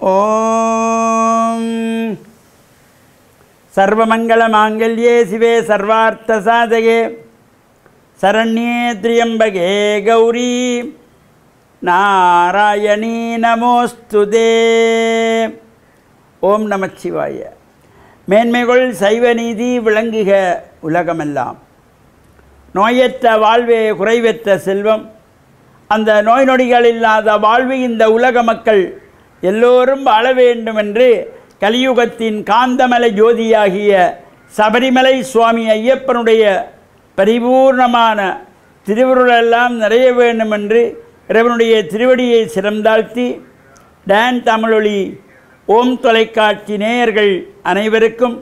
ஓம் சர்வமங்களமாங்கல்யே சிவே சர்வார்த்தசாதகே சரண்யே த்ரியம்பகே கௌரி நாராயணீ நமோஸ்துதே. ஓம் நமச்சிவாய. மேன்மைகள் சைவ நீதி விளங்குக உலகமெல்லாம். நோயற்ற வாழ்வே குறைவற்ற செல்வம். அந்த நோய் நொடிகள் இல்லாத வாழ்வு இந்த உலக மக்கள் எல்லோரும் வாழ வேண்டும் என்று கலியுகத்தின் காந்தமலை ஜோதியாகிய சபரிமலை சுவாமி ஐயப்பனுடைய பரிபூர்ணமான திருவுருளெல்லாம் நிறைய வேண்டும் என்று இறைவனுடைய திருவடியை சிறந்தாழ்த்தி டான் தமிழொலி ஓம் தொலைக்காட்சி நேயர்கள் அனைவருக்கும்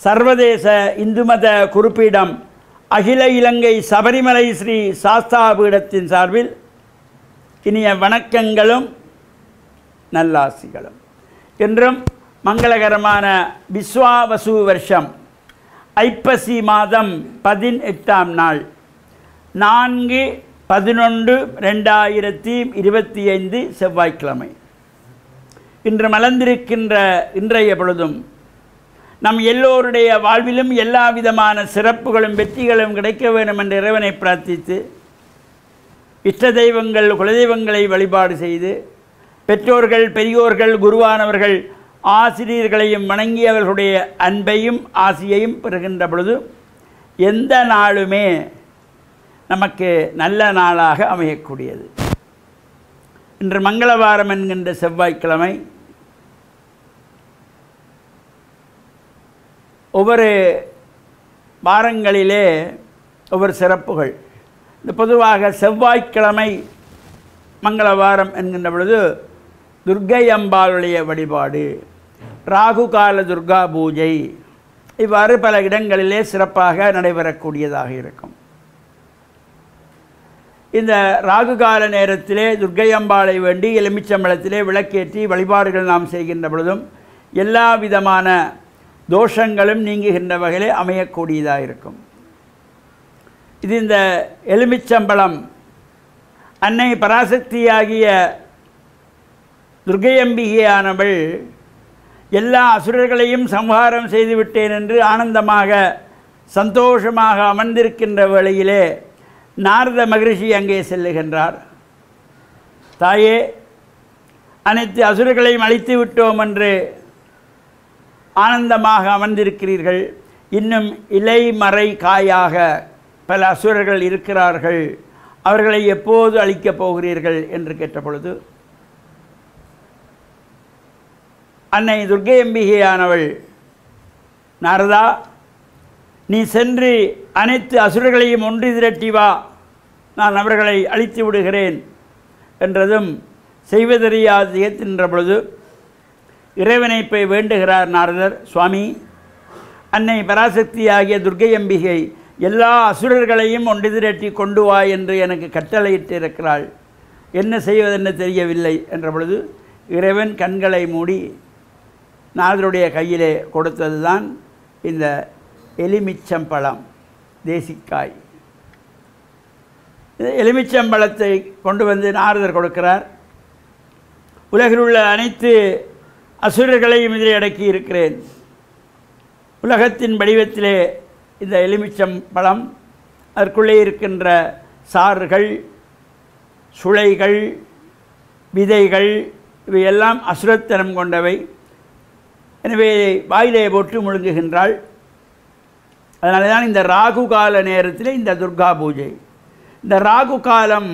சர்வதேச இந்து மத குறிப்பீடம் அகில இலங்கை சபரிமலை ஸ்ரீ சாஸ்தாபீடத்தின் சார்பில் இனிய வணக்கங்களும் நல்லாசிகளும். இன்றும் மங்களகரமான விஸ்வாவசு வருஷம் ஐப்பசி மாதம் 18ஆம் நாள் 4/11/2025 செவ்வாய்க்கிழமை. இன்று மலர்ந்திருக்கின்ற இன்றைய பொழுதும் நம் எல்லோருடைய வாழ்விலும் எல்லா விதமான சிறப்புகளும் வெற்றிகளும் கிடைக்க வேண்டும் என்று இறைவனை பிரார்த்தித்து இஷ்ட தெய்வங்கள் குலதெய்வங்களை வழிபாடு செய்து பெற்றோர்கள் பெரியோர்கள் குருவானவர்கள் ஆசிரியர்களையும் வணங்கி அவர்களுடைய அன்பையும் ஆசியையும் பெறுகின்ற பொழுது எந்த நாளுமே நமக்கு நல்ல நாளாக அமையக்கூடியது. இன்று மங்களவாரம் என்கின்ற செவ்வாய்க்கிழமை. ஒவ்வொரு வாரங்களிலே ஒவ்வொரு சிறப்புகள். இந்த பொதுவாக செவ்வாய்க்கிழமை மங்களவாரம் என்கின்ற பொழுது துர்க்கை அம்பாளுடைய வழிபாடு, ராகு கால துர்கா பூஜை, இவ்வாறு பல இடங்களிலே சிறப்பாக நடைபெறக்கூடியதாக இருக்கும். இந்த ராகு கால நேரத்திலே துர்க்கை அம்பாளை வேண்டி எலுமிச்சம்பழத்திலே விளக்கேற்றி வழிபாடுகள் நாம் செய்கின்ற பொழுதும் எல்லா விதமான தோஷங்களும் நீங்குகின்ற வகையிலே அமையக்கூடியதாக இருக்கும். இது இந்த எலுமிச்சம்பழம் அன்னை பராசக்தியாகிய துர்க்கையம்பிகையானவள் எல்லா அசுரர்களையும் சம்ஹாரம் செய்துவிட்டேன் என்று ஆனந்தமாக சந்தோஷமாக அமர்ந்திருக்கின்ற வேளையிலே நாரத மகரிஷி அங்கே செல்லுகின்றார். தாயே, அனைத்து அசுரர்களையும் அழித்து விட்டோம் என்று ஆனந்தமாக அமர்ந்திருக்கிறீர்கள். இன்னும் இலை மறை காயாக பல அசுரர்கள் இருக்கிறார்கள், அவர்களை எப்போது அழிக்கப் போகிறீர்கள் என்று கேட்டபொழுது அன்னை துர்க்கையம்பிகையானவள், நாரதா, நீ சென்று அனைத்து அசுரர்களையும் ஒன்று திரட்டி வா, நான் அவர்களை அழித்து விடுகிறேன் என்றதும் செய்வதறியாது ஏற்கின்ற பொழுது இறைவனை போய் வேண்டுகிறார் நாரதர். சுவாமி, அன்னை பராசக்தி ஆகிய துர்க்கையம்பிகை எல்லா அசுரர்களையும் ஒன்று திரட்டி கொண்டு வா என்று எனக்கு கட்டளையிட்டு இருக்கிறாள், என்ன செய்வதென்று தெரியவில்லை என்ற பொழுது இறைவன் கண்களை மூடி நாரதருடைய கையிலே கொடுத்தது தான் இந்த எலுமிச்சம்பழம், தேசிக்காய். எலுமிச்சம்பழத்தை கொண்டு வந்து நாரதர் கொடுக்கிறார். உலகில் உள்ள அனைத்து அசுரர்களையும் இதில் அடக்கி இருக்கிறேன். உலகத்தின் வடிவத்திலே இந்த எலுமிச்சம்பழம், அதற்குள்ளே இருக்கின்ற சாறுகள், சுளைகள், விதைகள் இவையெல்லாம் அசுரத்தனம் கொண்டவை. எனவே வாயிலே போட்டு முழுங்குகின்றாள். அதனால தான் இந்த ராகு கால நேரத்தில் இந்த துர்கா பூஜை. இந்த ராகு காலம்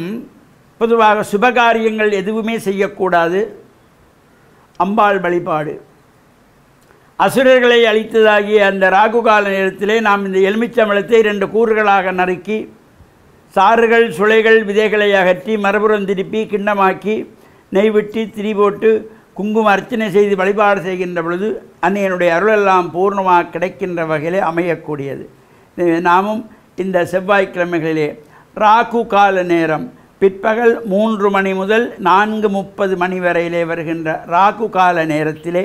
பொதுவாக சுபகாரியங்கள் எதுவுமே செய்யக்கூடாது. அம்பாள் வழிபாடு. அசுரர்களை அழித்ததாகிய அந்த ராகு கால நேரத்திலே நாம் இந்த எலுமிச்சம்பழத்தை 2 கூறுகளாக நறுக்கி சாறுகள் சுளைகள் விதைகளை அகற்றி மறுபுறம் திருப்பி கிண்ணமாக்கி நெய் விட்டு திரி போட்டு குங்கும அர்ச்சனை செய்து வழிபாடு செய்கின்ற பொழுது அன்னையனுடைய அருளெல்லாம் பூர்ணமாக கிடைக்கின்ற வகையிலே அமையக்கூடியது. நாமும் இந்த செவ்வாய்க்கிழமைகளிலே ராகு கால நேரம் பிற்பகல் 3 மணி முதல் 4:30 மணி வரையிலே வருகின்ற ராகு கால நேரத்திலே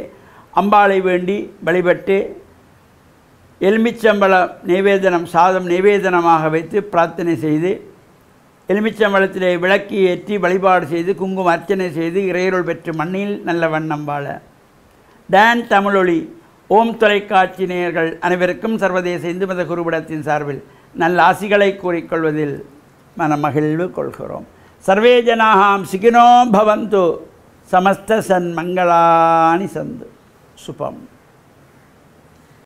அம்பாளை வேண்டி வழிபட்டு எலுமிச்சம்பழ நிவேதனம், சாதம் நிவேதனமாக வைத்து பிரார்த்தனை செய்து எலுமிச்சம்பழத்திலே விளக்கி ஏற்றி வழிபாடு செய்து குங்கும அர்ச்சனை செய்து இறையருள் பெற்று மண்ணில் நல்ல வண்ணம் வாழ டான் தமிழொலி ஓம் தொலைக்காட்சி நேயர்கள் அனைவருக்கும் சர்வதேச இந்து மத குருபடத்தின் சார்பில் நல்ல ஆசிகளை கூறிக்கொள்வதில் மனமகிழ்வு கொள்கிறோம். சர்வே ஜனாஹாம் சுகினோ பவந்து சமஸ்த சன்மங்களானி சந்து சுபம்.